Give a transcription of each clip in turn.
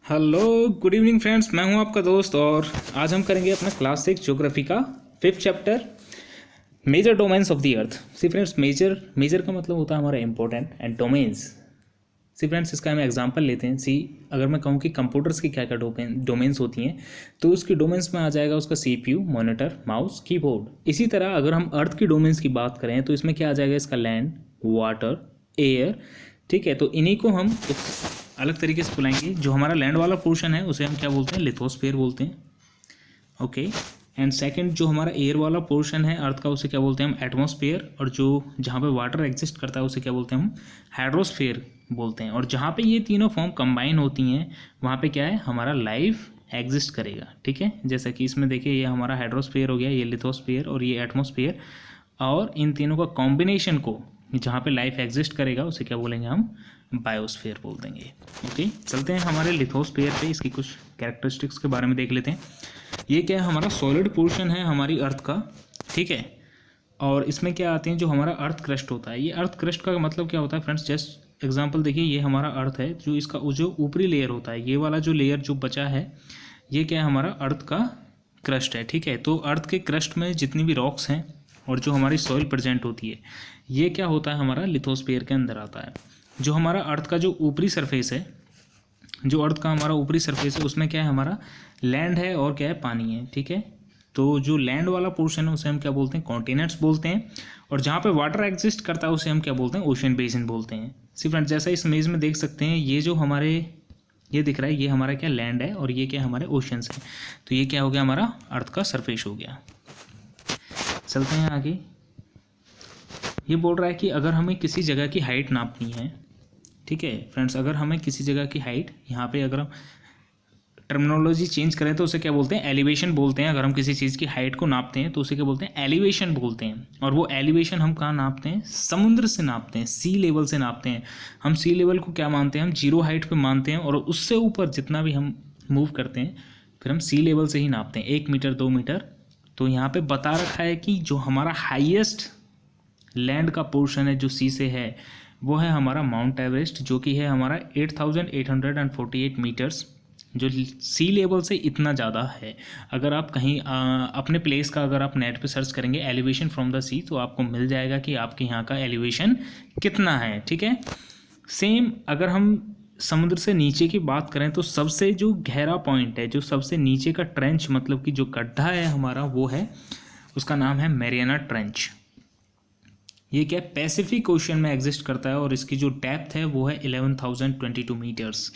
Hello good evening friends, मैं हूं आपका दोस्त और आज हम करेंगे अपना क्लास 6 ज्योग्राफी का 5th chapter major domains of the earth. See friends, major का मतलब होता है हमारा important and domains. See friends, इसका हम एग्जांपल लेते हैं। सी अगर मैं कहूँ कि कंप्यूटर्स की क्या क्या डोमेन्स होती हैं तो उसकी डोमेन्स में आ जाएगा उसका CPU, मॉनिटर, माउस, कीबोर्ड। इसी तरह अगर हम अर्थ की डोमेन्स की बात करें तो इसमें क्या आ जाएगा, इसका लैंड, वाटर, एयर। ठीक है, तो इन्हीं को हम एक अलग तरीके से बुलाएंगे। जो हमारा लैंड वाला पोर्शन है उसे हम क्या बोलते हैं, लिथोस्फीयर बोलते हैं। ओके, एंड सेकंड जो हमारा एयर वाला पोर्शन है अर्थ का उसे क्या बोलते हैं हम, एटमॉस्फेयर। और जो जहाँ पे वाटर एग्जिस्ट करता है उसे क्या बोलते हैं हम, हाइड्रोस्फीयर बोलते हैं। और जहाँ पे ये तीनों फॉर्म कंबाइन होती हैं वहाँ पे क्या है, हमारा लाइफ एग्जिस्ट करेगा। ठीक है, जैसा कि इसमें देखिए ये हमारा हाइड्रोस्फीयर हो गया, ये लिथोस्फीयर और ये एटमॉस्फेयर। और इन तीनों का कॉम्बिनेशन को जहाँ पे लाइफ एग्जिस्ट करेगा उसे क्या बोलेंगे हम, बायोस्फीयर बोल देंगे। ओके, चलते हैं हमारे लिथोस्फीयर पे, इसकी कुछ कैरेक्टरिस्टिक्स के बारे में देख लेते हैं। ये क्या है, हमारा सॉलिड पोर्शन है हमारी अर्थ का। ठीक है, और इसमें क्या आते हैं, जो हमारा अर्थ क्रस्ट होता है। ये अर्थ क्रस्ट का मतलब क्या होता है फ्रेंड्स, जस्ट एग्जांपल देखिए, ये हमारा अर्थ है, जो इसका जो ऊपरी लेयर होता है, ये वाला जो लेयर जो बचा है ये क्या है, हमारा अर्थ का क्रस्ट है। ठीक है, तो अर्थ के क्रस्ट में जितनी भी रॉक्स हैं और जो हमारी सॉइल प्रेजेंट होती है ये क्या होता है, हमारा लिथोस्फीयर के अंदर आता है। जो हमारा अर्थ का जो ऊपरी सरफेस है, जो अर्थ का हमारा ऊपरी सरफेस है उसमें क्या है, हमारा लैंड है और क्या है, पानी है। ठीक है, तो जो लैंड वाला पोर्शन है उसे हम क्या बोलते हैं, कॉन्टिनेंट्स बोलते हैं। और जहाँ पे वाटर एग्जिस्ट करता है उसे हम क्या बोलते हैं, ओशन बेसिन बोलते हैं। सी फ्रेंड्स, जैसा इस इमेज में देख सकते हैं, ये जो हमारे ये दिख रहा है ये हमारा क्या लैंड है और ये क्या हमारे ओशंस है। तो ये क्या हो गया, हमारा अर्थ का सरफेस हो गया। चलते हैं आगे। ये बोल रहा है कि अगर हमें किसी जगह की हाइट नापनी है, ठीक है फ्रेंड्स, अगर हमें किसी जगह की हाइट, यहाँ पे अगर हम टर्मिनोलॉजी चेंज करें तो उसे क्या बोलते हैं, एलिवेशन बोलते हैं। अगर हम किसी चीज़ की हाइट को नापते हैं तो उसे क्या बोलते हैं, एलिवेशन बोलते हैं। और वो एलिवेशन हम कहाँ नापते हैं, समुद्र से नापते हैं, सी लेवल से नापते हैं। हम सी लेवल को क्या मानते हैं, हम जीरो हाइट पे मानते हैं। और उससे ऊपर जितना भी हम मूव करते हैं फिर हम सी लेवल से ही नापते हैं, 1 मीटर 2 मीटर। तो यहाँ पर बता रखा है कि जो हमारा हाइएस्ट लैंड का पोर्शन है जो सी से है वो है हमारा माउंट एवरेस्ट, जो कि है हमारा 8848 मीटर्स, जो सी लेवल से इतना ज़्यादा है। अगर आप कहीं अपने प्लेस का अगर आप नेट पे सर्च करेंगे एलिवेशन फ्रॉम द सी तो आपको मिल जाएगा कि आपके यहाँ का एलिवेशन कितना है। ठीक है, सेम अगर हम समुद्र से नीचे की बात करें तो सबसे जो गहरा पॉइंट है, जो सबसे नीचे का ट्रेंच मतलब कि जो गड्ढा है हमारा, वो है, उसका नाम है मैरियाना ट्रेंच। ये क्या पैसिफिक ओशन में एग्जिस्ट करता है और इसकी जो डेप्थ है वो है 11,022 मीटर्स।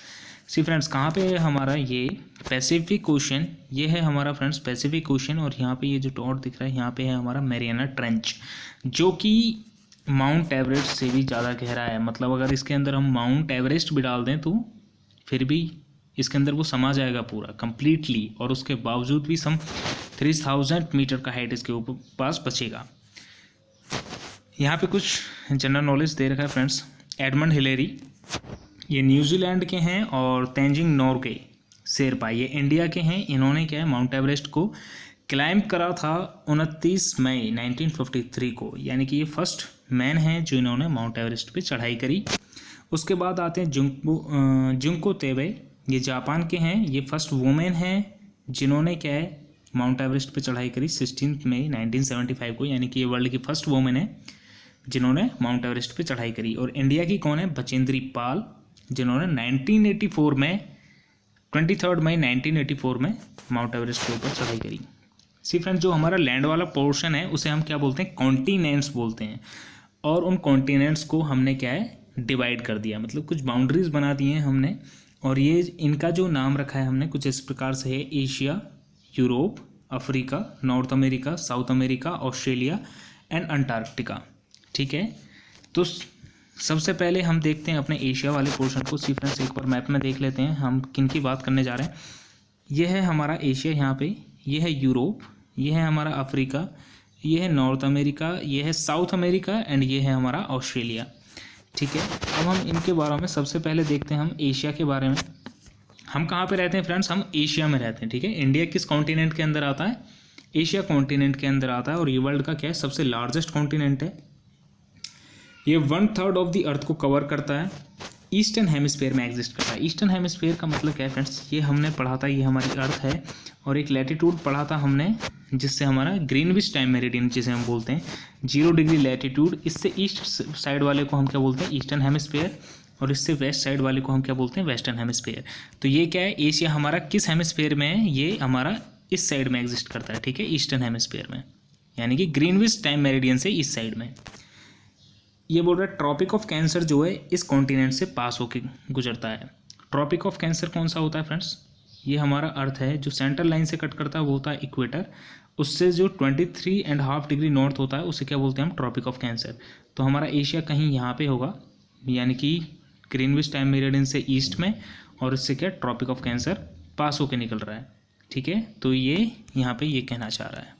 सी फ्रेंड्स, कहाँ पे है हमारा ये पैसिफिक ओशन, ये है हमारा फ्रेंड्स पैसिफिक ओशन। और यहाँ पे ये जो डॉट दिख रहा है यहाँ पे है हमारा मैरियाना ट्रेंच, जो कि माउंट एवरेस्ट से भी ज़्यादा गहरा है। मतलब अगर इसके अंदर हम माउंट एवरेस्ट भी डाल दें तो फिर भी इसके अंदर वो समा जाएगा पूरा कंप्लीटली, और उसके बावजूद भी 3000 मीटर का हाइट इसके ऊपर पास बचेगा। यहाँ पे कुछ जनरल नॉलेज दे रखा है फ्रेंड्स। एडमंड हिलेरी ये न्यूजीलैंड के हैं और तेंजिंग नोर्गे शेरपा ये इंडिया के हैं। इन्होंने क्या है, माउंट एवरेस्ट को क्लाइंब करा था 29 मई 1953 को, यानी कि ये फर्स्ट मैन हैं जो इन्होंने माउंट एवरेस्ट पे चढ़ाई करी। उसके बाद आते हैं जुंको तेबे, ये जापान के हैं। ये फर्स्ट वुमेन हैं जिन्होंने क्या है, माउंट एवरेस्ट पे चढ़ाई करी 16 मई 1975 को, यानी कि ये वर्ल्ड की फर्स्ट वुमेन है जिन्होंने माउंट एवरेस्ट पे चढ़ाई करी। और इंडिया की कौन है, बचेंद्री पाल, जिन्होंने 1984 में 23 मई 1984 में माउंट एवरेस्ट के ऊपर चढ़ाई करी। सी फ्रेंड्स, जो हमारा लैंड वाला पोर्शन है उसे हम क्या बोलते हैं, कॉन्टिनेंट्स बोलते हैं। और उन कॉन्टिनेंट्स को हमने क्या है, डिवाइड कर दिया, मतलब कुछ बाउंड्रीज बना दी हैं हमने। और ये इनका जो नाम रखा है हमने कुछ इस प्रकार से है, Asia, Europe, Africa, north America, south America, Australia and Antarctica. ठीक है, तो सबसे पहले हम देखते हैं अपने एशिया वाले पोर्शन को। सी फ्रेंड्स, एक बार मैप में देख लेते हैं हम किन की बात करने जा रहे हैं। ये है हमारा एशिया यहाँ पे, ये है यूरोप, ये है हमारा अफ्रीका, ये है नॉर्थ अमेरिका, ये है साउथ अमेरिका एंड ये है हमारा ऑस्ट्रेलिया। ठीक है, अब हम इनके बारे में सबसे पहले देखते हैं हम एशिया के बारे में। हम कहाँ पे रहते हैं फ्रेंड्स, हम एशिया में रहते हैं। ठीक है, इंडिया किस कॉन्टिनेंट के अंदर आता है, एशिया कॉन्टिनेंट के अंदर आता है। और ये वर्ल्ड का क्या है, सबसे लार्जेस्ट कॉन्टिनेंट है। ये 1/3 ऑफ द अर्थ को कवर करता है। ईस्टर्न हेमिस्फेयर में एग्जिस्ट करता है। ईस्टर्न हेमिस्फेयर का मतलब क्या है फ्रेंड्स, ये हमने पढ़ा था, ये हमारी अर्थ है, और एक लैटिट्यूड पढ़ा था हमने जिससे हमारा ग्रीनविच टाइम मेरिडियन जिसे हम बोलते हैं 0 डिग्री लैटिट्यूड, इससे ईस्ट साइड वाले को हम क्या बोलते हैं, ईस्टर्न हेमिस्फेयर, और इससे वेस्ट साइड वाले को हम क्या बोलते हैं, वेस्टर्न हेमिस्फेयर। तो ये क्या है, एशिया हमारा किस हेमिस्फेयर में है, ये हमारा इस साइड में एग्जिस्ट करता है, ठीक है, ईस्टर्न हेमिस्फेयर में, यानी कि ग्रीनविच टाइम मेरिडियन से इस साइड में। ये बोल रहा है ट्रॉपिक ऑफ कैंसर जो है इस कॉन्टिनेंट से पास होके गुजरता है। ट्रॉपिक ऑफ कैंसर कौन सा होता है फ्रेंड्स, ये हमारा अर्थ है, जो सेंट्रल लाइन से कट करता है वो होता है इक्वेटर, उससे जो 23.5 डिग्री नॉर्थ होता है उसे क्या बोलते हैं हम, ट्रॉपिक ऑफ कैंसर। तो हमारा एशिया कहीं यहाँ पे होगा, यानी कि ग्रीनविच टाइम मेरिडियन से ईस्ट में, और इससे क्या ट्रॉपिक ऑफ कैंसर पास होके निकल रहा है, ठीक है। तो ये यहाँ पे ये कहना चाह रहा है,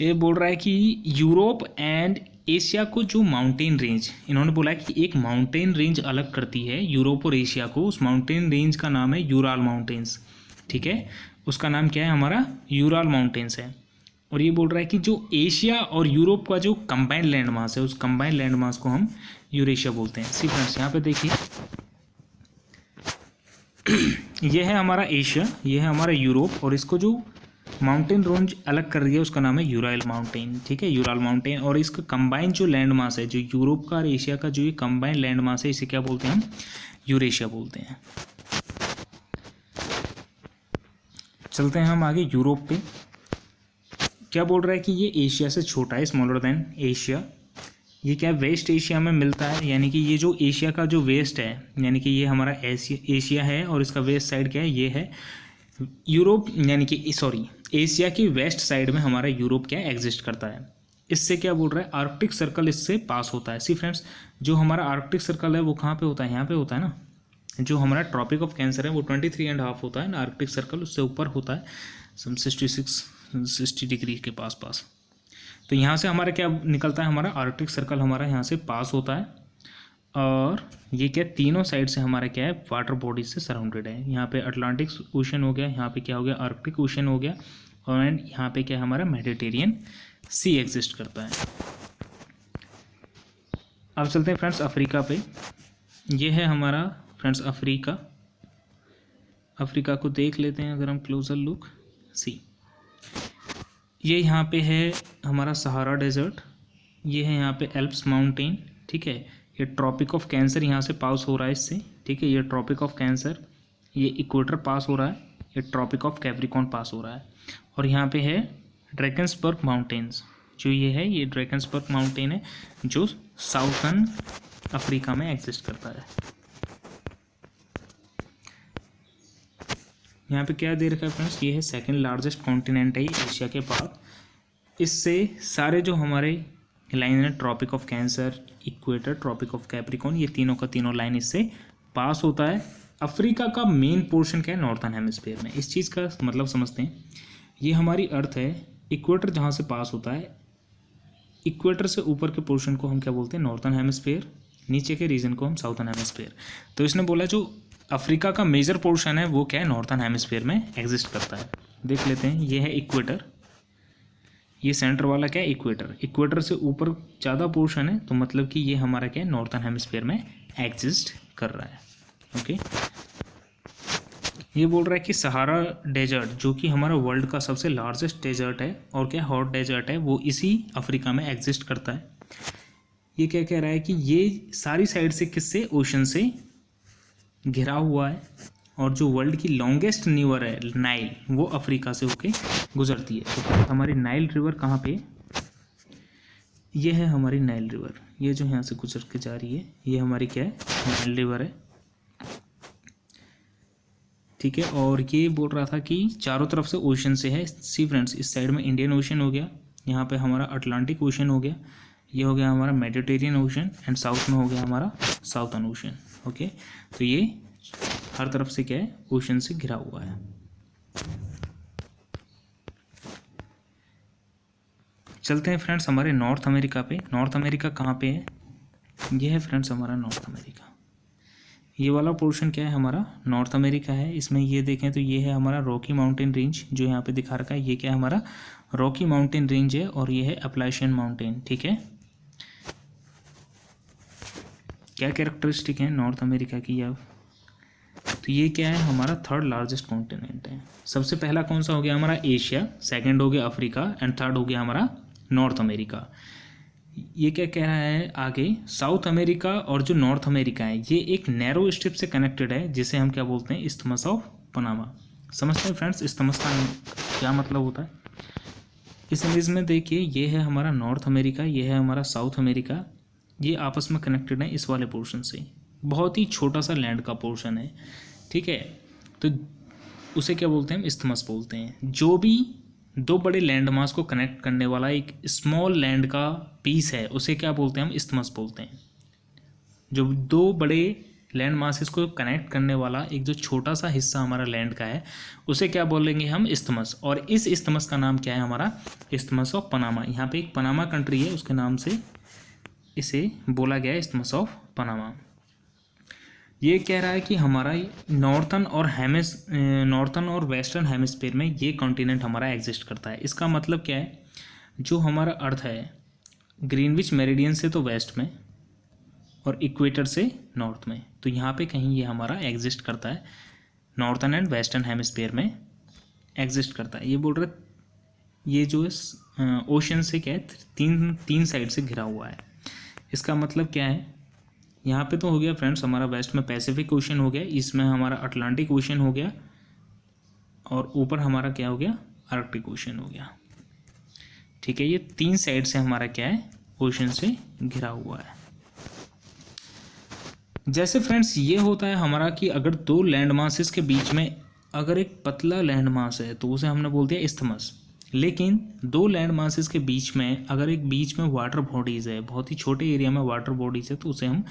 ये बोल रहा है कि यूरोप एंड एशिया को जो माउंटेन रेंज, इन्होंने बोला है कि एक माउंटेन रेंज अलग करती है यूरोप और एशिया को, उस माउंटेन रेंज का नाम है यूराल माउंटेन्स, ठीक है, उसका नाम क्या है हमारा, यूराल माउंटेन्स है। और ये बोल रहा है कि जो एशिया और यूरोप का जो कंबाइंड लैंड मास है, उस कंबाइंड लैंड मास को हम यूरेशिया बोलते हैं। सी फ्रेंड्स यहाँ पे देखिए ये है हमारा एशिया, ये है हमारा यूरोप, और इसको जो माउंटेन रेंज अलग कर रही है उसका नाम है यूराइल माउंटेन, ठीक है, यूराल माउंटेन। और इसका कंबाइंड जो लैंड मास है, जो यूरोप का और एशिया का जो ये कंबाइंड लैंड मास है, इसे क्या बोलते हैं हम, यूरेशिया बोलते हैं। चलते हैं हम आगे यूरोप पे। क्या बोल रहा है कि ये एशिया से छोटा है, स्मॉलर देन एशिया। ये क्या वेस्ट एशिया में मिलता है, यानी कि ये जो एशिया का जो वेस्ट है, यानी कि ये हमारा एशिया है, और इसका वेस्ट साइड क्या है, ये है यूरोप, यानी कि सॉरी एशिया की वेस्ट साइड में हमारा यूरोप क्या एग्जिस्ट करता है। इससे क्या बोल रहा है, आर्कटिक सर्कल इससे पास होता है। सी फ्रेंड्स, जो हमारा आर्कटिक सर्कल है वो कहाँ पे होता है, यहाँ पे होता है ना। जो हमारा ट्रॉपिक ऑफ कैंसर है वो 23.5 होता है ना, आर्कटिक सर्कल उससे ऊपर होता है, सम 60 डिग्री के पास। तो यहाँ से हमारा क्या निकलता है, हमारा आर्कटिक सर्कल हमारा यहाँ से पास होता है, और ये क्या तीनों साइड से हमारा क्या है, वाटर बॉडीज से सराउंडेड है। यहाँ पे अटलांटिक ओशन हो गया, यहाँ पे क्या हो गया, आर्कटिक ओशन हो गया, और यहाँ पे क्या हमारा मेडिटेरियन सी एग्जिस्ट करता है। अब चलते हैं फ्रेंड्स अफ्रीका पे। ये है हमारा फ्रेंड्स अफ्रीका। अफ्रीका को देख लेते हैं अगर हम क्लोजर लुक सी। ये यहाँ पे है हमारा सहारा डेजर्ट, ये है यहाँ पे एल्प्स माउंटेन, ठीक है। ये ट्रॉपिक ऑफ कैंसर यहाँ से पास हो रहा है इससे, ठीक है, ये ट्रॉपिक ऑफ कैंसर, ये इक्वेटर पास हो रहा है, ये ट्रॉपिक ऑफ कैप्रिकॉर्न पास हो रहा है। और यहाँ पे है ड्रैकन्सबर्ग माउंटेन्स, जो ये है, ये ड्रैकन्सबर्ग माउंटेन है जो साउथर्न अफ्रीका में एग्जिस्ट करता है। यहाँ पे क्या दे रखा है फ्रेंड्स, ये है सेकंड लार्जेस्ट कॉन्टिनेंट है एशिया के बाद। इससे सारे जो हमारे लाइन है, Tropic of Cancer, equator, Tropic of Capricorn, ये तीनों का तीनों लाइन इससे पास होता है। अफ्रीका का मेन पोर्शन क्या है, नॉर्थर्न हेमिस्फीयर में। इस चीज़ का मतलब समझते हैं, ये हमारी अर्थ है, इक्वेटर जहाँ से पास होता है, इक्वेटर से ऊपर के पोर्शन को हम क्या बोलते हैं, नॉर्थर्न हेमिस्फीयर, नीचे के रीजन को हम साउथर्न हेमिस्फीयर। तो इसने बोला जो अफ्रीका का मेजर पोर्शन है वो क्या है, नॉर्थर्न हेमिस्फीयर में एग्जिस्ट करता है। देख लेते हैं, ये है इक्वेटर, ये सेंटर वाला क्या है इक्वेटर, इक्वेटर से ऊपर ज़्यादा पोर्शन है, तो मतलब कि ये हमारा क्या है, नॉर्थर्न हेमिस्फीयर में एग्जिस्ट कर रहा है। ओके, ये बोल रहा है कि सहारा डेजर्ट, जो कि हमारा वर्ल्ड का सबसे लार्जेस्ट डेजर्ट है और क्या हॉट डेजर्ट है, वो इसी अफ्रीका में एग्जिस्ट करता है। ये क्या कह रहा है कि ये सारी साइड से किससे, ओशन से घिरा हुआ है, और जो वर्ल्ड की लॉन्गेस्ट रिवर है नाइल, वो अफ्रीका से होके गुजरती है। तो हमारी नाइल रिवर कहाँ पे, ये है हमारी नाइल रिवर, ये जो यहाँ से गुजर के जा रही है, ये हमारी क्या है, नाइल रिवर है, ठीक है। और ये बोल रहा था कि चारों तरफ से ओशन से है। सी फ्रेंड्स, इस साइड में इंडियन ओशन हो गया, यहाँ पे हमारा अटलांटिक ओशन हो गया, ये हो गया हमारा मेडिटेरियन ओशन, एंड साउथ में हो गया हमारा साउथर्न ओशन। ओके, तो ये हर तरफ से क्या है, ओशन से घिरा हुआ है। चलते हैं फ्रेंड्स हमारे नॉर्थ अमेरिका पे। नॉर्थ अमेरिका कहाँ पे है, ये है फ्रेंड्स हमारा नॉर्थ अमेरिका। ये वाला पोर्शन क्या है, हमारा नॉर्थ अमेरिका है। इसमें ये देखें तो ये है हमारा रॉकी माउंटेन रेंज, जो यहाँ पे दिखा रखा है, ये क्या है, हमारा रॉकी माउंटेन रेंज है, और ये है अपलाशियन माउंटेन, ठीक है। क्या कैरेक्टरिस्टिक है नॉर्थ अमेरिका की अब? तो ये क्या है, हमारा थर्ड लार्जेस्ट कॉन्टिनेंट है। सबसे पहला कौन सा हो गया हमारा? एशिया, सेकंड हो गया अफ्रीका एंड थर्ड हो गया हमारा नॉर्थ अमेरिका। ये क्या कह रहा है आगे, साउथ अमेरिका और जो नॉर्थ अमेरिका है ये एक नैरो स्ट्रिप से कनेक्टेड है, जिसे हम क्या बोलते हैं? Isthmus of Panama. समझते हैं फ्रेंड्स इस्थमस का क्या मतलब होता है? इस इमेज में देखिए, ये है हमारा नॉर्थ अमेरिका, ये है हमारा साउथ अमेरिका, ये आपस में कनेक्टेड है इस वाले पोर्शन से। बहुत ही छोटा सा लैंड का पोर्शन है, ठीक है। तो उसे क्या बोलते हैं? हम इस्थमस बोलते हैं। जो भी दो बड़े लैंड मास को कनेक्ट करने वाला एक स्मॉल लैंड का पीस है, उसे क्या बोलते हैं? हम इस्थमस बोलते हैं। जो दो बड़े लैंड मासेस को कनेक्ट करने वाला एक जो छोटा सा हिस्सा हमारा लैंड का है, उसे क्या बोलेंगे हम? इस्थमस। और इस इस्थमस का नाम क्या है हमारा? Isthmus of Panama. यहाँ पे एक पनामा कंट्री है, उसके नाम से इसे बोला गया है इस्थमस ऑफ पनामा। ये कह रहा है कि हमारा नॉर्थन और वेस्टर्न हेमिस्फीयर में ये कॉन्टिनेंट हमारा एग्जिस्ट करता है। इसका मतलब क्या है? जो हमारा अर्थ है ग्रीनविच मेरिडियन से तो वेस्ट में और इक्वेटर से नॉर्थ में, तो यहाँ पे कहीं ये हमारा एग्जिस्ट करता है, नॉर्थन एंड वेस्टर्न हेमिस्फीयर में एग्जिस्ट करता है। ये बोल रहे ये जो है ओशन से क्या है, तीन साइड से घिरा हुआ है। इसका मतलब क्या है? यहाँ पे तो हो गया फ्रेंड्स हमारा वेस्ट में पैसिफिक ओशन हो गया, ईस्ट में हमारा अटलांटिक ओशन हो गया, और ऊपर हमारा क्या हो गया? आर्कटिक ओशन हो गया, ठीक है। ये तीन साइड से हमारा क्या है? ओशन से घिरा हुआ है। जैसे फ्रेंड्स ये होता है हमारा कि अगर दो लैंड मासेस के बीच में अगर एक पतला लैंड मास है तो उसे हमने बोल दिया इस्थमस। लेकिन दो लैंड मासेस के बीच में अगर एक बीच में वाटर बॉडीज़ है, बहुत ही छोटे एरिया में वाटर बॉडीज़ है, तो उसे हम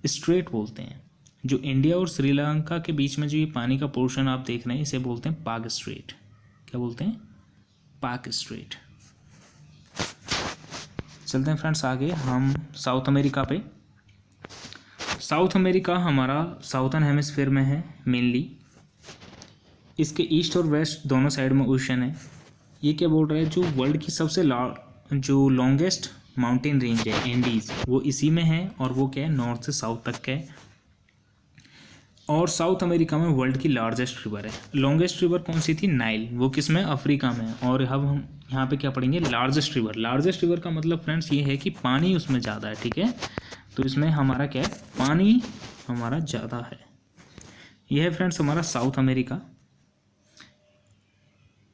स्ट्रेट बोलते हैं। जो इंडिया और श्रीलंका के बीच में जो ये पानी का पोर्शन आप देख रहे हैं, इसे बोलते हैं पाक स्ट्रेट। क्या बोलते हैं? पाक स्ट्रेट। चलते हैं फ्रेंड्स आगे हम साउथ अमेरिका पे। साउथ अमेरिका हमारा साउथर्न हेमिस्फीयर में है मेनली। इसके ईस्ट और वेस्ट दोनों साइड में ओशन है। ये क्या बोल रहा है? जो वर्ल्ड की सबसे जो लॉन्गेस्ट माउंटेन रेंज है एंडीज, वो इसी में है, और वो क्या है? नॉर्थ से साउथ तक है। और साउथ अमेरिका में वर्ल्ड की लार्जेस्ट रिवर है। लॉन्गेस्ट रिवर कौन सी थी? नाइल। वो किस में? अफ्रीका में। और अब हम यहाँ पे क्या पढ़ेंगे? Largest river. लार्जेस्ट रिवर का मतलब फ्रेंड्स ये है कि पानी उसमें ज़्यादा है, ठीक है। तो इसमें हमारा क्या है? पानी हमारा ज़्यादा है। यह है फ्रेंड्स हमारा साउथ अमेरिका।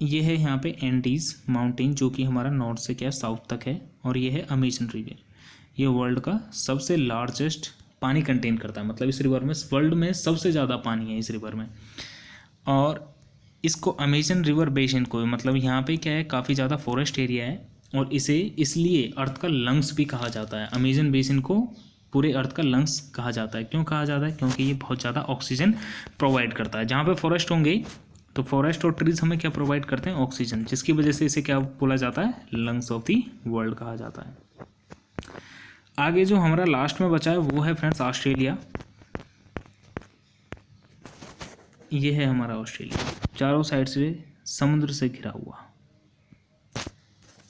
ये है यहाँ पे एंडीज माउंटेन, जो कि हमारा नॉर्थ से क्या साउथ तक है। और ये है अमेजन रिवर। ये वर्ल्ड का सबसे लार्जेस्ट पानी कंटेन करता है, मतलब इस रिवर में वर्ल्ड में सबसे ज़्यादा पानी है इस रिवर में। और इसको अमेजन रिवर बेसिन को, मतलब यहाँ पे क्या है? काफ़ी ज़्यादा फॉरेस्ट एरिया है, और इसे इसलिए अर्थ का लंग्स भी कहा जाता है। अमेजन बेसिन को पूरे अर्थ का लंग्स कहा जाता है। क्यों कहा जाता है? क्योंकि ये बहुत ज़्यादा ऑक्सीजन प्रोवाइड करता है। जहाँ पे फॉरेस्ट होंगे तो फॉरेस्ट और ट्रीज हमें क्या प्रोवाइड करते हैं? ऑक्सीजन, जिसकी वजह से इसे क्या बोला जाता है? लंग्स ऑफ द वर्ल्ड कहा जाता है। आगे जो हमारा लास्ट में बचा है वो है फ्रेंड्स ऑस्ट्रेलिया। ये है हमारा ऑस्ट्रेलिया, चारों साइड से समुद्र से घिरा हुआ,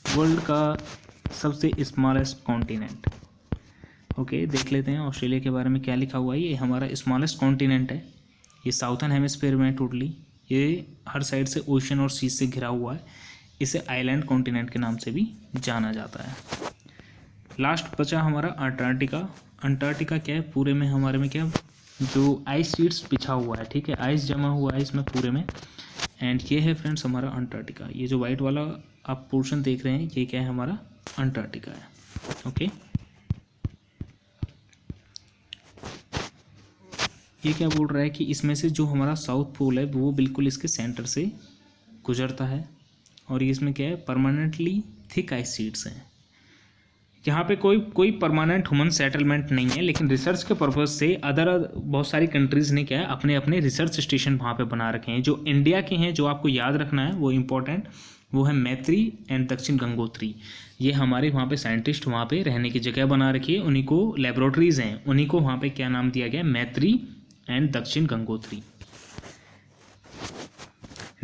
वर्ल्ड का सबसे स्मॉलेस्ट कॉन्टिनेंट। ओके, देख लेते हैं ऑस्ट्रेलिया के बारे में क्या लिखा हुआ है। ये हमारा स्मॉलेस्ट कॉन्टिनेंट है। ये साउथर्न हेमिस्फीयर में टोटली। ये हर साइड से ओशन और सी से घिरा हुआ है। इसे आइलैंड कॉन्टिनेंट के नाम से भी जाना जाता है। लास्ट बचा हमारा अंटार्कटिका। अंटार्कटिका क्या है? पूरे में हमारे में क्या जो आइस शीट्स बिछा हुआ है, ठीक है, आइस जमा हुआ है इसमें पूरे में। एंड ये है फ्रेंड्स हमारा अंटार्कटिका। ये जो वाइट वाला आप पोर्शन देख रहे हैं, ये क्या है? हमारा अंटार्कटिका है। ओके, ये क्या बोल रहा है कि इसमें से जो हमारा साउथ पोल है वो बिल्कुल इसके सेंटर से गुजरता है, और ये इसमें क्या है? परमानेंटली थिक आइस शीट्स हैं। यहाँ पे कोई परमानेंट ह्यूमन सेटलमेंट नहीं है, लेकिन रिसर्च के पर्पज़ से बहुत सारी कंट्रीज़ ने क्या है? अपने अपने रिसर्च स्टेशन वहाँ पे बना रखे हैं। जो इंडिया के हैं, जो आपको याद रखना है वो इम्पोर्टेंट, वो है मैत्री एंड दक्षिण गंगोत्री। ये हमारे वहाँ पे साइंटिस्ट वहाँ पे रहने की जगह बना रखी है, उन्हीं को लेबोरेटरीज़ हैं, उन्हीं को वहाँ पे क्या नाम दिया गया? मैत्री एंड दक्षिण गंगोत्री।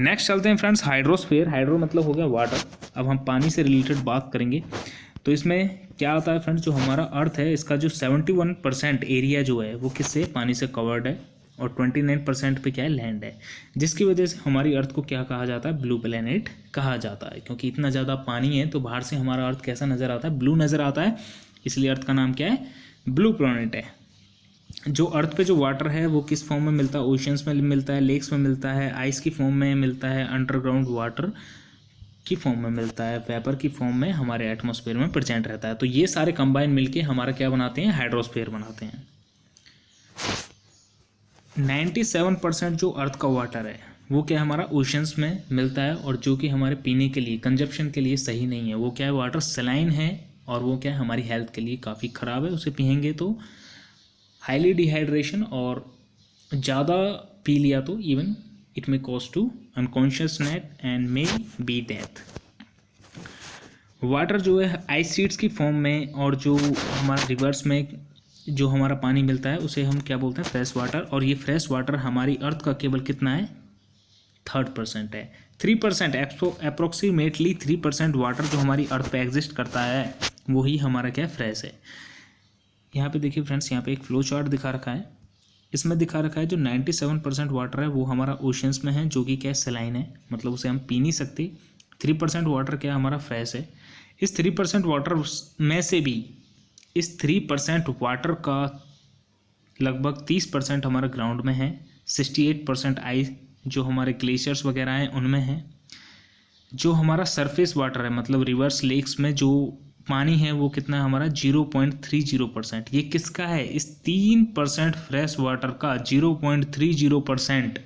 नेक्स्ट चलते हैं फ्रेंड्स हाइड्रोस्फीयर। हाइड्रो मतलब हो गया वाटर। अब हम पानी से रिलेटेड बात करेंगे, तो इसमें क्या होता है फ्रेंड्स, जो हमारा अर्थ है इसका जो 71% एरिया जो है वो किससे, पानी से कवर्ड है, और 29% पे क्या है, लैंड है, जिसकी वजह से हमारी अर्थ को क्या कहा जाता है, ब्लू प्लेनेट कहा जाता है। क्योंकि इतना ज़्यादा पानी है तो बाहर से हमारा अर्थ कैसा नज़र आता है, ब्लू नज़र आता है, इसलिए अर्थ का नाम क्या है, ब्लू प्लेनेट है। जो अर्थ पे जो वाटर है वो किस फॉर्म में मिलता है, ओशंस में मिलता है, लेक्स में मिलता है, आइस की फॉर्म में मिलता है, अंडरग्राउंड वाटर की फॉर्म में मिलता है, वेपर की फॉर्म में हमारे एटमॉस्फेयर में प्रेजेंट रहता है। तो ये सारे कंबाइन मिलके हमारा क्या बनाते हैं, हाइड्रोस्फीयर बनाते हैं। 97% जो अर्थ का वाटर है वो क्या है, हमारा ओशंस में मिलता है, और जो कि हमारे पीने के लिए, कंजप्शन के लिए सही नहीं है। वो क्या है, वाटर सलाइन है, और वो क्या है, हमारी हेल्थ के लिए काफ़ी ख़राब है। उसे पियेंगे तो हाईली डिहाइड्रेशन, और ज़्यादा पी लिया तो even it may cause to unconsciousness and may be death. Water जो है आइस शीट्स की फॉर्म में, और जो हमारा रिवर्स में जो हमारा पानी मिलता है उसे हम क्या बोलते हैं, फ्रेश वाटर। और ये फ्रेश वाटर हमारी अर्थ का केवल कितना है, 3% है। 3% अप्रोक्सीमेटली 3% वाटर जो हमारी अर्थ पे एग्जिस्ट करता है वही हमारा क्या फ्रेश है। यहाँ पे देखिए फ्रेंड्स, यहाँ पे एक फ्लो चार्ट दिखा रखा है, इसमें दिखा रखा है जो 97% वाटर है वो हमारा ओशंस में है, जो कि क्या सलाइन है, मतलब उसे हम पी नहीं सकते। 3% वाटर क्या हमारा फ्रेश है। इस 3% वाटर में से भी इस 3% वाटर का लगभग 30% हमारे ग्राउंड में है, 68% आइस जो हमारे ग्लेशियर्स वगैरह हैं उनमें है। जो हमारा सरफेस वाटर है, मतलब रिवर्स लेक्स में जो पानी है वो कितना है हमारा, 0.30%। ये किसका है, इस 3% फ्रेश वाटर का 0.30%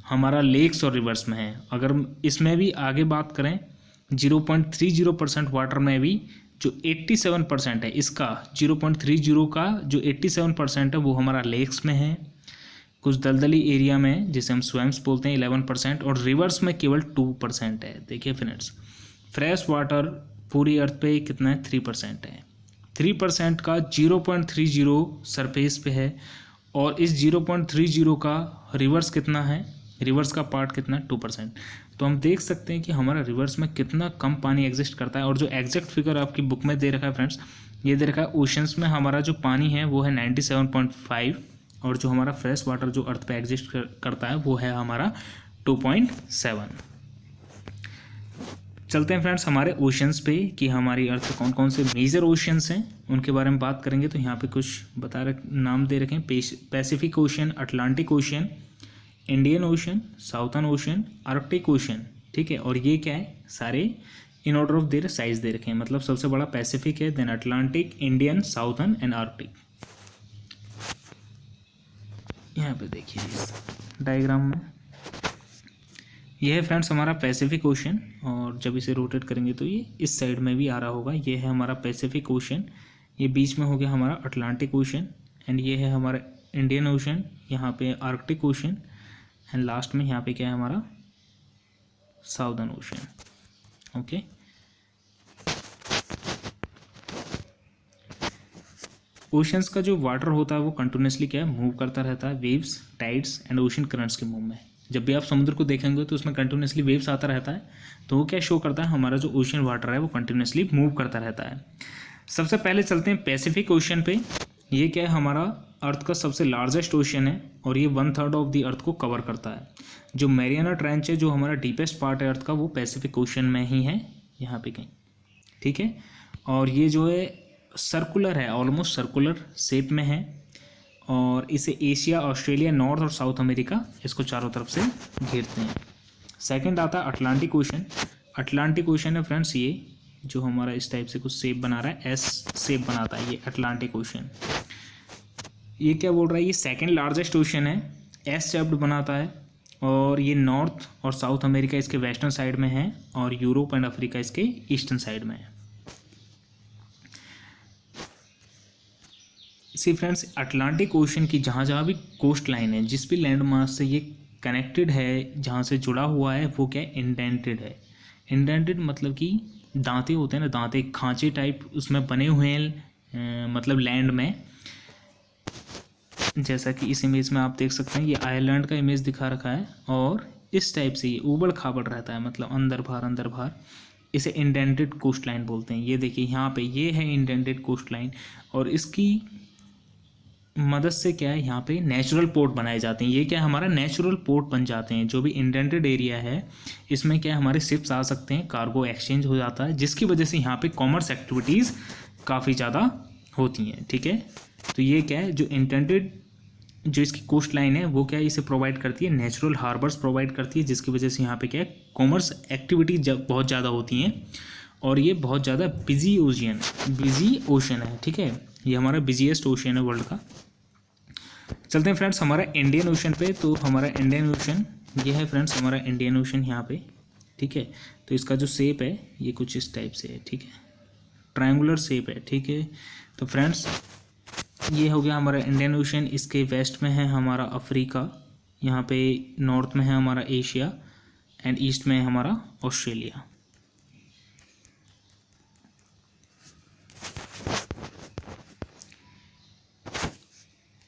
हमारा लेक्स और रिवर्स में है। अगर इसमें भी आगे बात करें, 0.30% वाटर में भी जो 87% है, इसका 0.30 का जो 87% है वो हमारा लेक्स में है, कुछ दलदली एरिया में जिसे हम स्विम्स बोलते हैं 11%, और रिवर्स में केवल 2% है। देखिए फ्रेंड्स, फ्रेश वाटर पूरी अर्थ पे कितना है, 3% है। 3% का 0.30 सरफेस पे है, और इस 0.30 का रिवर्स कितना है, रिवर्स का पार्ट कितना है, 2%। तो हम देख सकते हैं कि हमारा रिवर्स में कितना कम पानी एग्जिस्ट करता है। और जो एग्जैक्ट फिगर आपकी बुक में दे रखा है फ्रेंड्स, ये दे रखा है ओशंस में हमारा जो पानी है वो है 97.5, और जो हमारा फ्रेश वाटर जो अर्थ पे एग्जिस्ट करता है वो है हमारा 2.7। चलते हैं फ्रेंड्स हमारे ओशंस पे, कि हमारी अर्थ पे कौन कौन से मेजर ओशंस हैं उनके बारे में बात करेंगे। तो यहाँ पे कुछ नाम दे रखे हैं, Pacific Ocean, Atlantic Ocean, Indian Ocean, Southern Ocean, Arctic Ocean, ठीक है। और ये क्या है, सारे in order of their size दे रखे हैं, मतलब सबसे बड़ा पैसिफिक है, then Atlantic, Indian, Southern and Arctic. यहाँ पे देखिए इस डायग्राम में, यह है फ्रेंड्स हमारा पैसिफिक ओशन, और जब इसे रोटेट करेंगे तो ये इस साइड में भी आ रहा होगा। ये है हमारा पैसिफिक ओशन, ये बीच में हो गया हमारा अटलांटिक ओशन, एंड ये है हमारा इंडियन ओशन, यहाँ पे आर्कटिक ओशन, एंड लास्ट में यहाँ पे क्या है हमारा साउदर्न ओशन। ओके, ओशंस का जो वाटर होता है वो कंटिन्यूसली क्या है, मूव करता रहता है, waves, tides and ocean currents के मूव में। जब भी आप समुद्र को देखेंगे तो उसमें कंटिन्यूसली वेव्स आता रहता है, तो वो क्या शो करता है, हमारा जो ओशन वाटर है वो कंटिन्यूसली मूव करता रहता है। सबसे पहले चलते हैं पैसिफिक ओशन पे। ये क्या है, हमारा अर्थ का सबसे लार्जेस्ट ओशन है, और ये 1/3 ऑफ द अर्थ को कवर करता है। जो मैरियाना ट्रेंच है, जो हमारा डीपेस्ट पार्ट है अर्थ का, वो पैसिफिक ओशन में ही है, यहाँ पे कहीं, ठीक है। और ये जो है सर्कुलर है, ऑलमोस्ट सर्कुलर शेप में है, और इसे एशिया, ऑस्ट्रेलिया, नॉर्थ और साउथ अमेरिका इसको चारों तरफ से घेरते हैं। सेकंड आता है अटलांटिक ओशन। अटलांटिक ओशन है फ्रेंड्स, ये जो हमारा इस टाइप से कुछ शेप बना रहा है, एस शेप बनाता है, ये अटलांटिक ओशन। ये क्या बोल रहा है, ये सेकंड लार्जेस्ट ओशन है, एस शेप्ड बनाता है, और ये नॉर्थ और साउथ अमेरिका इसके वेस्टर्न साइड में है, और यूरोप एंड अफ्रीका इसके ईस्टर्न साइड में है। सी फ्रेंड्स, अटलांटिक ओशन की जहाँ जहाँ भी कोस्ट लाइन है, जिस भी लैंड मास से ये कनेक्टेड है, जहाँ से जुड़ा हुआ है, वो क्या है, इंडेंटेड है। इंडेंटेड मतलब कि दांते होते हैं ना, दांते खांचे टाइप उसमें बने हुए हैं, मतलब लैंड में। जैसा कि इस इमेज में आप देख सकते हैं, ये आयरलैंड का इमेज दिखा रखा है, और इस टाइप से ये उबड़ खाबड़ रहता है, मतलब अंदर बाहर अंदर बाहर। इसे इंडेंटेड कोस्ट लाइन बोलते हैं। ये देखिए यहाँ पे ये है इंडेंटेड कोस्ट लाइन, और इसकी मदद से क्या है यहाँ पे नेचुरल पोर्ट बनाए जाते हैं। ये क्या है हमारा नेचुरल पोर्ट बन जाते हैं। जो भी इंडेंटेड एरिया है इसमें क्या है हमारे शिप्स आ सकते हैं, कार्गो एक्सचेंज हो जाता है, जिसकी वजह से यहाँ पे कॉमर्स एक्टिविटीज़ काफ़ी ज़्यादा होती हैं। ठीक है, तो ये क्या है जो इंडेंटेड जो इसकी कोस्ट लाइन है वो क्या है इसे प्रोवाइड करती है, नेचुरल हार्बर्स प्रोवाइड करती है, जिसकी वजह से यहाँ पे क्या है कॉमर्स एक्टिविटी बहुत ज़्यादा होती हैं, और ये बहुत ज़्यादा बिजी ओशन है। ठीक है, ये हमारा बिजीएस्ट ओशन है वर्ल्ड का। चलते हैं फ्रेंड्स हमारा इंडियन ओशन पे। तो हमारा इंडियन ओशन ये है फ्रेंड्स, हमारा इंडियन ओशन यहाँ पे। ठीक है, तो इसका जो शेप है ये कुछ इस टाइप से है। ठीक है, ट्रायंगुलर शेप है। ठीक है, तो फ्रेंड्स ये हो गया हमारा इंडियन ओशन। इसके वेस्ट में है हमारा अफ्रीका, यहाँ पे नॉर्थ में है हमारा एशिया, एंड ईस्ट में है हमारा ऑस्ट्रेलिया।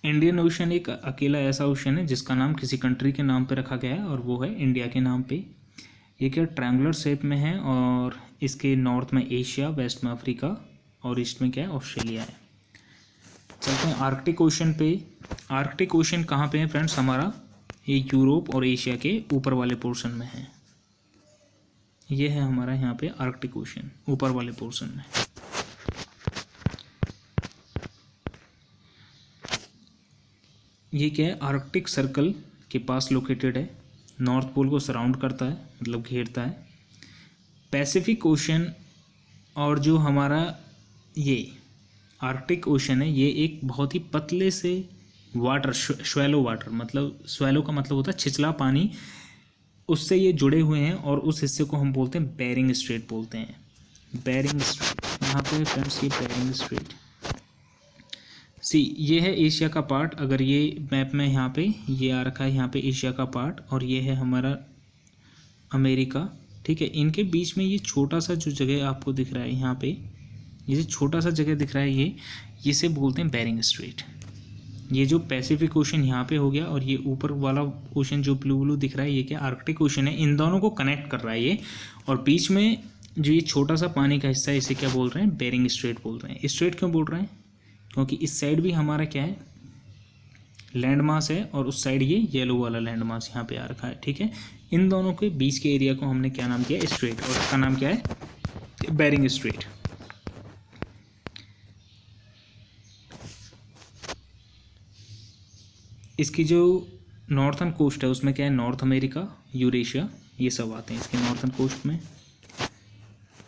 इंडियन ओशन एक अकेला ऐसा ओशन है जिसका नाम किसी कंट्री के नाम पे रखा गया है, और वो है इंडिया के नाम पे। ये क्या ट्रायंगुलर शेप में है, और इसके नॉर्थ में एशिया, वेस्ट में अफ्रीका, और ईस्ट में क्या है ऑस्ट्रेलिया है। चलते हैं आर्कटिक ओशन पे। आर्कटिक ओशन कहाँ पे है फ्रेंड्स हमारा, ये यूरोप और एशिया के ऊपर वाले पोर्शन में है। ये है हमारा यहाँ पे आर्कटिक ओशन ऊपर वाले पोर्शन में। ये क्या है आर्कटिक सर्कल के पास लोकेटेड है, नॉर्थ पोल को सराउंड करता है, मतलब घेरता है। पैसिफिक ओशन और जो हमारा ये आर्कटिक ओशन है ये एक बहुत ही पतले से वाटर, स्वैलो वाटर, मतलब स्वैलो का मतलब होता है छिछला पानी, उससे ये जुड़े हुए हैं, और उस हिस्से को हम बोलते हैं बेरिंग स्ट्रेट बोलते हैं। बेरिंग स्ट्रेट यहाँ पे फ्रेंड्स ये बेरिंग स्ट्रेट ये है एशिया का पार्ट। अगर ये मैप में यहाँ पे ये आ रखा है यहाँ पे एशिया का पार्ट, और ये है हमारा अमेरिका। ठीक है, इनके बीच में ये छोटा सा जो जगह आपको दिख रहा है यहाँ पे, ये जो छोटा सा जगह दिख रहा है ये से बोलते हैं बेरिंग स्ट्रेट। ये जो पैसिफिक ओशन यहाँ पे हो गया, और ये ऊपर वाला ओशन जो ब्लू दिख रहा है ये क्या आर्कटिक ओशन है। इन दोनों को कनेक्ट कर रहा है ये, और बीच में जो ये छोटा सा पानी का हिस्सा है इसे क्या बोल रहे हैं, बेरिंग स्ट्रेट बोल रहे हैं। स्ट्रेट क्यों बोल रहे हैं, क्योंकि इस साइड भी हमारा क्या है लैंड मास है, और उस साइड ये येलो वाला लैंड मास यहाँ पे आ रखा है। ठीक है, इन दोनों के बीच के एरिया को हमने क्या नाम किया, स्ट्रेट, और इसका नाम क्या है बेरिंग स्ट्रेट। इसकी जो नॉर्थन कोस्ट है उसमें क्या है नॉर्थ अमेरिका, यूरेशिया, ये सब आते हैं इसके नॉर्थन कोस्ट में।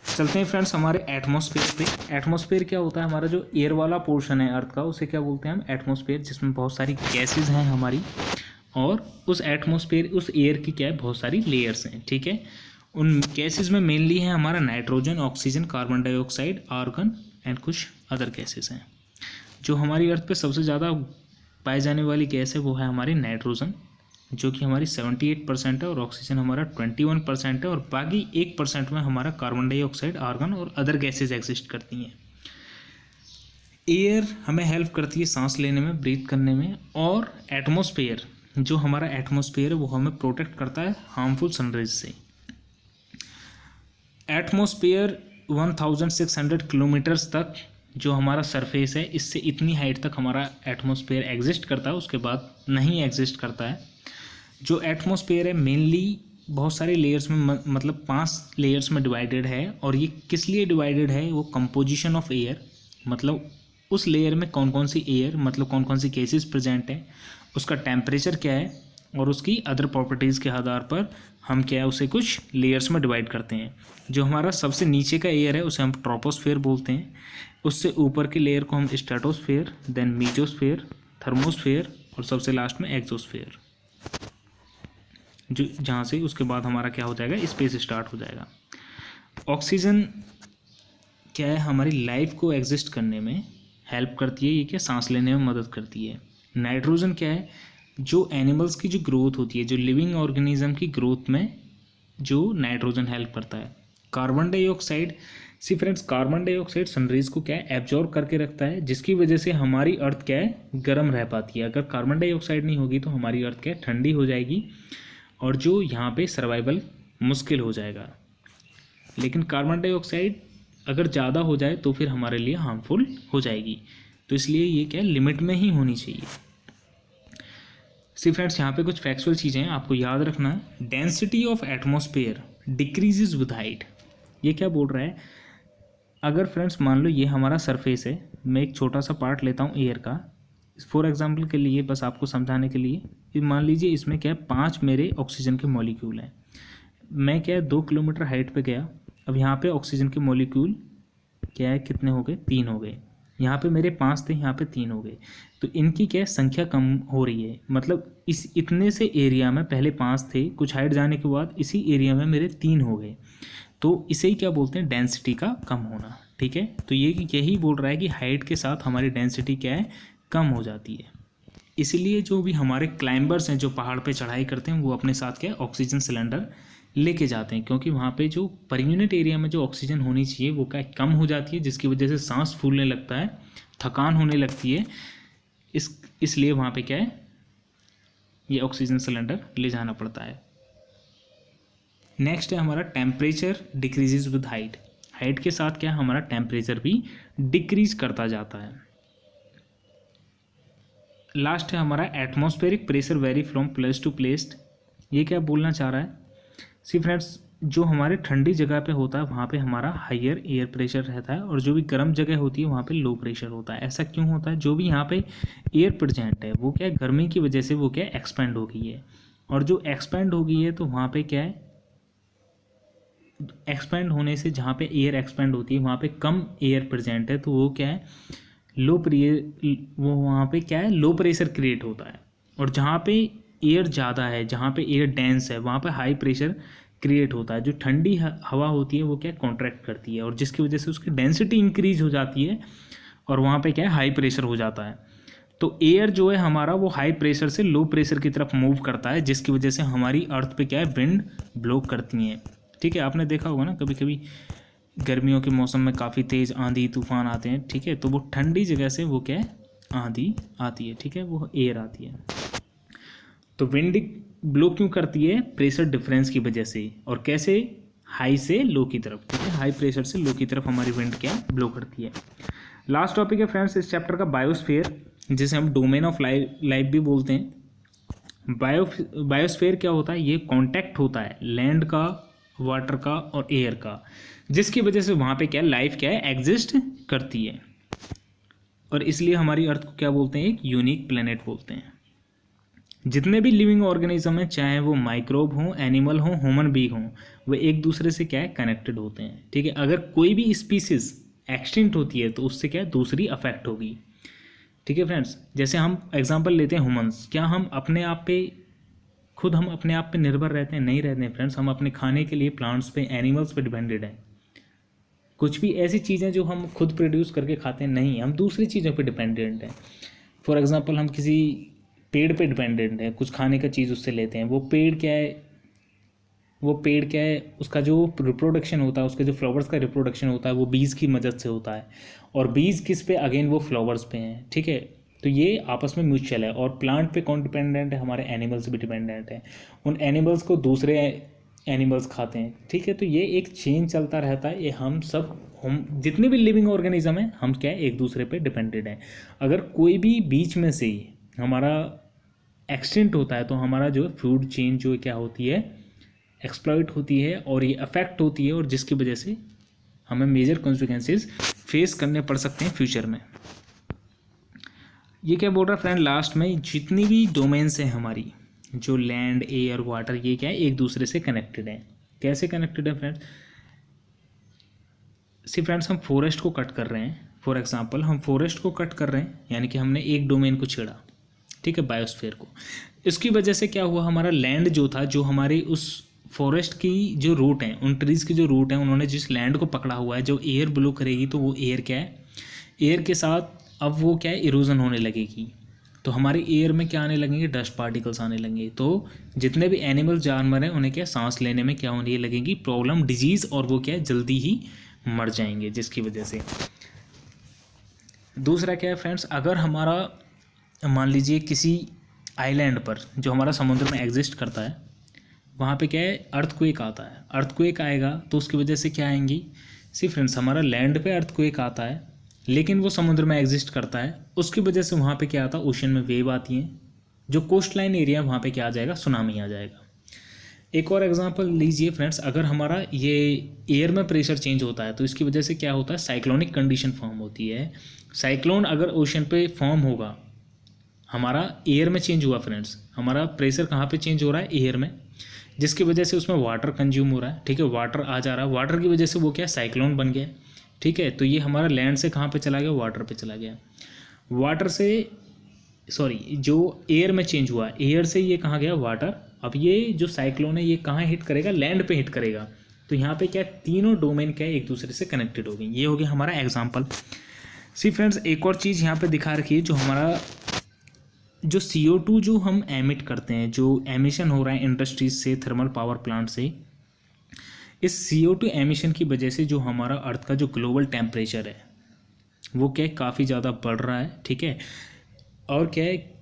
चलते हैं फ्रेंड्स हमारे एटमॉस्फेयर पे। एटमॉस्फेयर क्या होता है, हमारा जो एयर वाला पोर्शन है अर्थ का उसे क्या बोलते हैं हम, एटमॉस्फेयर, जिसमें बहुत सारी गैसेज हैं हमारी, और उस एटमॉस्फेयर उस एयर की क्या है बहुत सारी लेयर्स हैं। ठीक है, उन गैसेज में मेनली है हमारा nitrogen, oxygen, carbon dioxide, argon and कुछ अदर गैसेज हैं। जो हमारी अर्थ पे सबसे ज़्यादा पाई जाने वाली गैस है वो है हमारी नाइट्रोजन, जो कि हमारी 78% है, और ऑक्सीजन हमारा 21% है, और बाकी 1% में हमारा कार्बन डाइऑक्साइड, आर्गन और अदर गैसेज एग्जिस्ट करती हैं। एयर हमें हेल्प करती है सांस लेने में, ब्रीथ करने में, और एटमॉस्फेयर जो हमारा एटमॉस्फेयर है वो हमें प्रोटेक्ट करता है हार्मफुल सनरेज से। एटमॉस्फेयर 1600 किलोमीटर्स तक जो हमारा सरफेस है इससे इतनी हाइट तक हमारा एटमॉस्फेयर एग्जिस्ट करता है, उसके बाद नहीं एग्जिस्ट करता है। जो एटमॉस्फेयर है मेनली बहुत सारे लेयर्स में मतलब 5 लेयर्स में डिवाइडेड है, और ये किस लिए डिवाइडेड है, वो कंपोजिशन ऑफ एयर, मतलब उस लेयर में कौन कौन सी एयर, मतलब कौन कौन सी गैसेस प्रेजेंट है, उसका टेम्परेचर क्या है, और उसकी अदर प्रॉपर्टीज़ के आधार पर हम क्या है उसे कुछ लेयर्स में डिवाइड करते हैं। जो हमारा सबसे नीचे का एयर है उसे हम ट्रोपोस्फेयर बोलते हैं, उससे ऊपर के लेयर को हम स्ट्रेटोस्फेयर, देन मीजोस्फेयर, थर्मोस्फेयर, और सबसे लास्ट में एक्सोस्फेयर, जो जहाँ से उसके बाद हमारा क्या हो जाएगा स्पेस स्टार्ट हो जाएगा। ऑक्सीजन क्या है हमारी लाइफ को एग्जिस्ट करने में हेल्प करती है, ये क्या सांस लेने में मदद करती है। नाइट्रोजन क्या है, जो एनिमल्स की जो ग्रोथ होती है, जो लिविंग ऑर्गेनिज्म की ग्रोथ में जो नाइट्रोजन हेल्प करता है। कार्बन डाइऑक्साइड, सी फ्रेंड्स कार्बन डाइऑक्साइड सनरेज को क्या है एब्जॉर्ब करके रखता है, जिसकी वजह से हमारी अर्थ क्या है गर्म रह पाती है। अगर कार्बन डाइऑक्साइड नहीं होगी तो हमारी अर्थ क्या है ठंडी हो जाएगी, और जो यहाँ पे सर्वाइवल मुश्किल हो जाएगा। लेकिन कार्बन डाइऑक्साइड अगर ज़्यादा हो जाए तो फिर हमारे लिए हार्मफुल हो जाएगी। तो इसलिए ये क्या लिमिट में ही होनी चाहिए। सी फ्रेंड्स, यहाँ पे कुछ फैक्चुअल चीज़ें हैं आपको याद रखना है। Density of atmosphere decreases with height. ये क्या बोल रहा है, अगर फ्रेंड्स मान लो ये हमारा सरफेस है, मैं एक छोटा सा पार्ट लेता हूँ एयर का, फॉर एग्जांपल के लिए, बस आपको समझाने के लिए, मान लीजिए इसमें क्या है 5 मेरे ऑक्सीजन के मॉलिक्यूल हैं। मैं क्या है 2 किलोमीटर हाइट पे गया, अब यहाँ पे ऑक्सीजन के मॉलिक्यूल क्या है कितने हो गए, 3 हो गए। यहाँ पे मेरे 5 थे, यहाँ पे 3 हो गए, तो इनकी क्या है संख्या कम हो रही है। मतलब इस इतने से एरिया में पहले 5 थे, कुछ हाइट जाने के बाद इसी एरिया में मेरे 3 हो गए। तो इसे ही क्या बोलते हैं, डेंसिटी का कम होना। ठीक है, तो ये यही बोल रहा है कि हाइट के साथ हमारी डेंसिटी क्या है, कम हो जाती है। इसलिए जो भी हमारे क्लाइंबर्स हैं जो पहाड़ पे चढ़ाई करते हैं, वो अपने साथ क्या है ऑक्सीजन सिलेंडर लेके जाते हैं, क्योंकि वहाँ पे जो पर यूनिट एरिया में जो ऑक्सीजन होनी चाहिए वो क्या कम हो जाती है, जिसकी वजह से सांस फूलने लगता है, थकान होने लगती है। इसलिए वहाँ पे क्या है, ये ऑक्सीजन सिलेंडर ले जाना पड़ता है। नेक्स्ट है हमारा temperature decreases with height. Height के साथ क्या हमारा टेम्परेचर भी डिक्रीज करता जाता है। लास्ट है हमारा atmospheric pressure very from place to place. ये क्या बोलना चाह रहा है, सी फ्रेंड्स, जो हमारे ठंडी जगह पे होता है वहाँ पे हमारा हायर एयर प्रेशर रहता है, और जो भी गर्म जगह होती है वहाँ पे लो प्रेशर होता है। ऐसा क्यों होता है, जो भी यहाँ पे एयर प्रेजेंट है वो क्या है गर्मी की वजह से वो क्या एक्सपेंड हो गई है, और जो एक्सपेंड हो गई है तो वहाँ पे क्या है, एक्सपेंड होने से जहाँ पे एयर एक्सपेंड होती है वहाँ पे कम एयर प्रेजेंट है, तो वो क्या है वो वहाँ पे क्या है लो प्रेशर क्रिएट होता है। और जहाँ पे एयर ज़्यादा है, जहाँ पे एयर डेंस है, वहाँ पे हाई प्रेशर क्रिएट होता है। जो ठंडी हवा होती है वो क्या कॉन्ट्रैक्ट करती है, और जिसकी वजह से उसकी डेंसिटी इंक्रीज हो जाती है, और वहाँ पे क्या है हाई प्रेशर हो जाता है। तो एयर जो है हमारा वो हाई प्रेशर से लो प्रेशर की तरफ मूव करता है, जिसकी वजह से हमारी अर्थ पे क्या है विंड ब्लो करती हैं। ठीक है, आपने देखा होगा ना कभी कभी गर्मियों के मौसम में काफ़ी तेज़ आंधी तूफान आते हैं। ठीक है, तो वो ठंडी जगह से वो क्या है आंधी आती है। ठीक है, वो एयर आती है। तो विंड ब्लो क्यों करती है, प्रेशर डिफरेंस की वजह से, और कैसे हाई से लो की तरफ। ठीक है, हाई प्रेशर से लो की तरफ हमारी विंड क्या ब्लो करती है। लास्ट टॉपिक है फ्रेंड्स इस चैप्टर का बायोस्फीयर, जिसे हम डोमेन ऑफ लाइफ भी बोलते हैं। बायोस्फीयर क्या होता है, ये कांटेक्ट होता है लैंड का, वाटर का और एयर का, जिसकी वजह से वहाँ पे क्या लाइफ क्या है एग्जिस्ट करती है, और इसलिए हमारी अर्थ को क्या बोलते हैं, एक यूनिक प्लेनेट बोलते हैं। जितने भी लिविंग ऑर्गेनिज्म हैं, चाहे वो माइक्रोब हों, एनिमल हों, ह्यूमन बीइंग हों, वे एक दूसरे से क्या है कनेक्टेड होते हैं। ठीक है, अगर कोई भी स्पीसीज एक्सटिंक्ट होती है तो उससे क्या है दूसरी अफेक्ट होगी। ठीक है फ्रेंड्स, जैसे हम एग्जांपल लेते हैं ह्यूमंस, क्या हम अपने आप पे निर्भर रहते हैं, नहीं रहते हैं फ्रेंड्स। हम अपने खाने के लिए प्लांट्स पे, एनिमल्स पे डिपेंडेड हैं। कुछ भी ऐसी चीज़ें जो हम खुद प्रोड्यूस करके खाते हैं नहीं, हम दूसरी चीज़ों पे डिपेंडेंट हैं। फॉर एग्जांपल हम किसी पेड़ पे डिपेंडेंट हैं, कुछ खाने का चीज़ उससे लेते हैं। वो पेड़ क्या है, उसका जो रिप्रोडक्शन होता है, उसके जो फ्लावर्स का रिप्रोडक्शन होता है वो बीज की मदद से होता है, और बीज किस पे, अगेन वो फ्लावर्स पे हैं। ठीक है, तो ये आपस में म्यूचुअल है। और प्लांट पे कौन डिपेंडेंट है, हमारे एनिमल्स भी डिपेंडेंट हैं। उन एनिमल्स को दूसरे एनिमल्स खाते हैं। ठीक है, तो ये एक चेन चलता रहता है। ये हम जितने भी लिविंग ऑर्गेनिज्म हैं, हम क्या है एक दूसरे पे डिपेंडेड हैं। अगर कोई भी बीच में से हमारा एक्सटेंट होता है तो हमारा जो फूड चेन जो क्या होती है एक्सप्लॉइट होती है, और ये अफेक्ट होती है, और जिसकी वजह से हमें मेजर कॉन्सिक्वेंसेस फेस करने पड़ सकते हैं फ्यूचर में। ये क्या बोल रहा है फ्रेंड लास्ट में, जितनी भी डोमेन्स हैं हमारी, जो लैंड, एयर, वाटर, ये क्या है एक दूसरे से कनेक्टेड है। कैसे कनेक्टेड है फ्रेंड्स, सी फ्रेंड्स, हम फॉरेस्ट को कट कर रहे हैं। फॉर एग्जांपल हम फॉरेस्ट को कट कर रहे हैं, यानी कि हमने एक डोमेन को छेड़ा। ठीक है, बायोस्फीयर को। इसकी वजह से क्या हुआ, हमारा लैंड जो था, जो हमारी उस फॉरेस्ट की जो रूट हैं, उन ट्रीज़ की जो रूट हैं, उन्होंने जिस लैंड को पकड़ा हुआ है, जो एयर ब्लो करेगी, तो वो एयर क्या है, एयर के साथ अब वो क्या है इरोजन होने लगेगी। तो हमारे एयर में क्या आने लगेंगे, डस्ट पार्टिकल्स आने लगेंगे। तो जितने भी एनिमल जानवर हैं उन्हें क्या सांस लेने में क्या होने लगेगी प्रॉब्लम, डिजीज़, और वो क्या है जल्दी ही मर जाएंगे, जिसकी वजह से। दूसरा क्या है फ्रेंड्स, अगर हमारा मान लीजिए किसी आइलैंड पर जो हमारा समुद्र में एग्जिस्ट करता है, वहाँ पे क्या है, अर्थक्वेक आता है। अर्थक्वेक आएगा तो उसकी वजह से क्या आएंगी, सी फ्रेंड्स हमारा लैंड पे अर्थक्वेक आता है लेकिन वो समुद्र में एग्जिस्ट करता है, उसकी वजह से वहाँ पे क्या आता है, ओशन में वेव आती हैं। जो कोस्ट लाइन एरिया वहाँ पे क्या आ जाएगा, सुनामी आ जाएगा। एक और एग्जांपल लीजिए फ्रेंड्स, अगर हमारा ये एयर में प्रेशर चेंज होता है तो इसकी वजह से क्या होता है, साइक्लोनिक कंडीशन फॉर्म होती है। साइक्लोन अगर ओशन पे फॉर्म होगा, हमारा एयर में चेंज हुआ फ्रेंड्स, हमारा प्रेशर कहाँ पे चेंज हो रहा है, एयर में, जिसकी वजह से उसमें वाटर कंज्यूम हो रहा है, ठीक है, वाटर आ जा रहा है, वाटर की वजह से वो क्या साइक्लोन बन गया, ठीक है। तो ये हमारा लैंड से कहाँ पे चला गया, वाटर पे चला गया। वाटर से सॉरी जो एयर में चेंज हुआ, एयर से ये कहाँ गया, वाटर। अब ये जो साइक्लोन है ये कहाँ हिट करेगा, लैंड पे हिट करेगा। तो यहाँ पे क्या तीनों डोमेन क्या है, एक दूसरे से कनेक्टेड हो गई। ये हो गया हमारा एग्जाम्पल। सी फ्रेंड्स एक और चीज़ यहाँ पे दिखा रखी है, जो हमारा जो CO2 जो हम एमिट करते हैं, जो एमिशन हो रहा है इंडस्ट्रीज से, थर्मल पावर प्लांट से, इस CO2 एमिशन की वजह से जो हमारा अर्थ का जो ग्लोबल टेम्परेचर है वो क्या है, काफ़ी ज़्यादा बढ़ रहा है, ठीक है। और क्या है,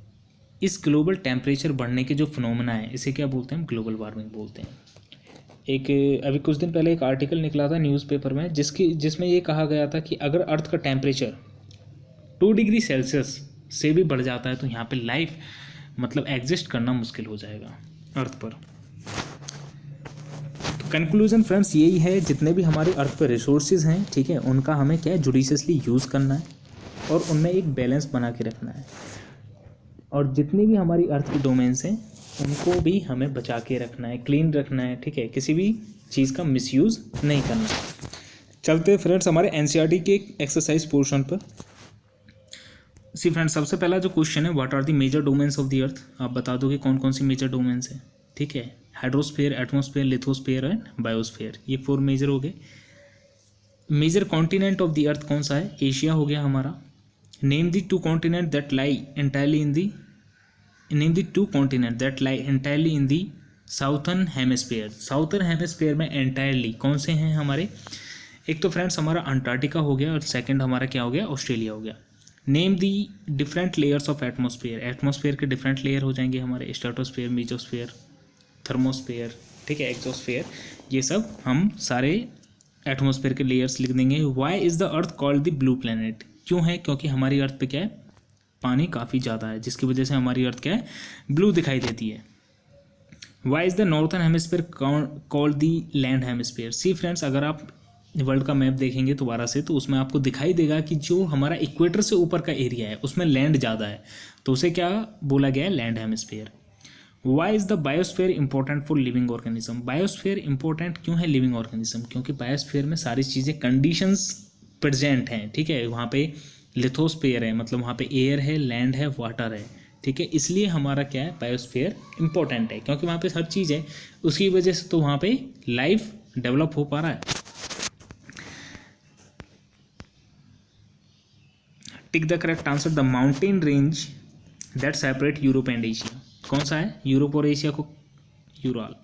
इस ग्लोबल टेम्परेचर बढ़ने के जो फिनोमेना है इसे क्या बोलते हैं, हम ग्लोबल वार्मिंग बोलते हैं। एक अभी कुछ दिन पहले एक आर्टिकल निकला था न्यूज़पेपर में जिसमें ये कहा गया था कि अगर अर्थ का टेम्परेचर 2 डिग्री सेल्सियस से भी बढ़ जाता है तो यहाँ पे लाइफ मतलब एग्जिस्ट करना मुश्किल हो जाएगा अर्थ पर। तो कंक्लूजन फ्रेंड्स यही है, जितने भी हमारे अर्थ पर रिसोर्सेज हैं, ठीक है, उनका हमें क्या है, जुडिशियसली यूज़ करना है और उनमें एक बैलेंस बना के रखना है। और जितनी भी हमारी अर्थ की डोमेन्स हैं उनको भी हमें बचा के रखना है, क्लीन रखना है, ठीक है, किसी भी चीज़ का मिसयूज़ नहीं करना। चलते फ्रेंड्स हमारे NCERT के एक्सरसाइज पोर्शन पर। सी फ्रेंड्स सबसे पहला जो क्वेश्चन है, what are the major domains of the earth. आप बता दो कि कौन कौन सी मेजर डोमेन्स हैं, ठीक है। Hydrosphere, atmosphere, lithosphere and biosphere, ये 4 मेजर हो गए। Major continent of the earth कौन सा है, एशिया हो गया हमारा। Name the 2 continent that lie entirely in the in the southern hemisphere. Southern hemisphere में एंटायरली कौन से हैं हमारे, एक तो फ्रेंड्स हमारा अंटार्कटिका हो गया और सेकंड हमारा क्या हो गया, ऑस्ट्रेलिया हो गया। Name the different layers of atmosphere. Atmosphere के डिफरेंट लेयर हो जाएंगे हमारे, स्ट्रेटोस्फेयर, मेसोस्फेयर, थर्मोस्फेयर, ठीक है, एक्सोस्फेयर, ये सब हम सारे एटमॉस्फेयर के लेयर्स लिख देंगे। Why is the earth called the blue planet, क्यों है, क्योंकि हमारी अर्थ पे क्या है, पानी काफ़ी ज़्यादा है, जिसकी वजह से हमारी अर्थ क्या है, ब्लू दिखाई देती है। Why is the northern hemisphere called the land hemisphere. See friends अगर आप वर्ल्ड का मैप देखेंगे दोबारा से तो उसमें आपको दिखाई देगा कि जो हमारा इक्वेटर से ऊपर का एरिया है उसमें लैंड ज़्यादा है, तो उसे क्या बोला गया है, land hemisphere. Why is the biosphere important for living organism. Biosphere important क्यों है लिविंग ऑर्गेनिज्म, क्योंकि बायोस्फीयर में सारी चीज़ें कंडीशंस प्रेजेंट हैं, ठीक है। वहाँ पे लिथोस्फीयर है, मतलब वहाँ पे एयर है, लैंड है, वाटर है, ठीक है, इसलिए हमारा क्या है, बायोस्फीयर इंपॉर्टेंट है, क्योंकि वहाँ पे हर चीज़ है, उसकी वजह से तो वहाँ पे लाइफ डेवलप हो पा रहा है। Tick the correct answer, the mountain range that separate Europe and Asia. कौन सा है, यूरोप और एशिया को, Ural.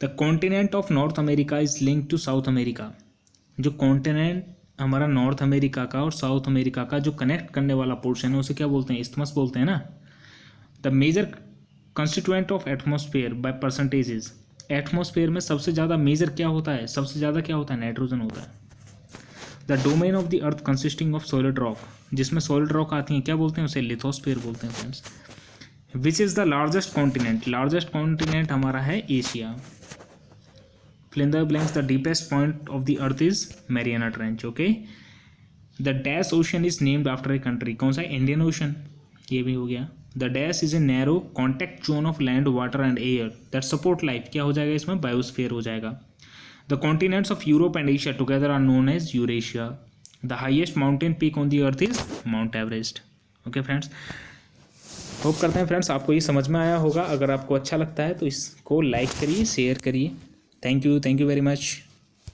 The continent of North America is link to South America. जो कॉन्टिनेंट हमारा नॉर्थ अमेरिका का और साउथ अमेरिका का जो कनेक्ट करने वाला पोर्शन है उसे क्या बोलते हैं, इस्थमस बोलते हैं ना। The major constituent of atmosphere by percentages. Atmosphere में सबसे ज़्यादा मेजर क्या होता है, सबसे ज़्यादा क्या होता है, नाइट्रोजन होता है। The domain of the earth consisting of solid rock, जिसमें सॉलिड रॉक आती हैं, क्या बोलते हैं उसे, लिथोस्फीयर बोलते हैं friends. Which is the largest continent. Largest continent हमारा है Asia. fill in the blanks, the deepest point of the earth is Mariana Trench, okay। the dash ocean is named after a country, कौन सा, Indian ocean, ये भी हो गया। the dash is a narrow contact zone of land, water and air that support life, क्या हो जाएगा इसमें, बायोस्फीयर हो जाएगा। the continents of Europe and Asia together are known as Eurasia। the highest mountain peak on the earth is Mount Everest, okay friends. Hope करते हैं friends आपको ये समझ में आया होगा। अगर आपको अच्छा लगता है तो इसको लाइक करिए, शेयर करिए। Thank you very much.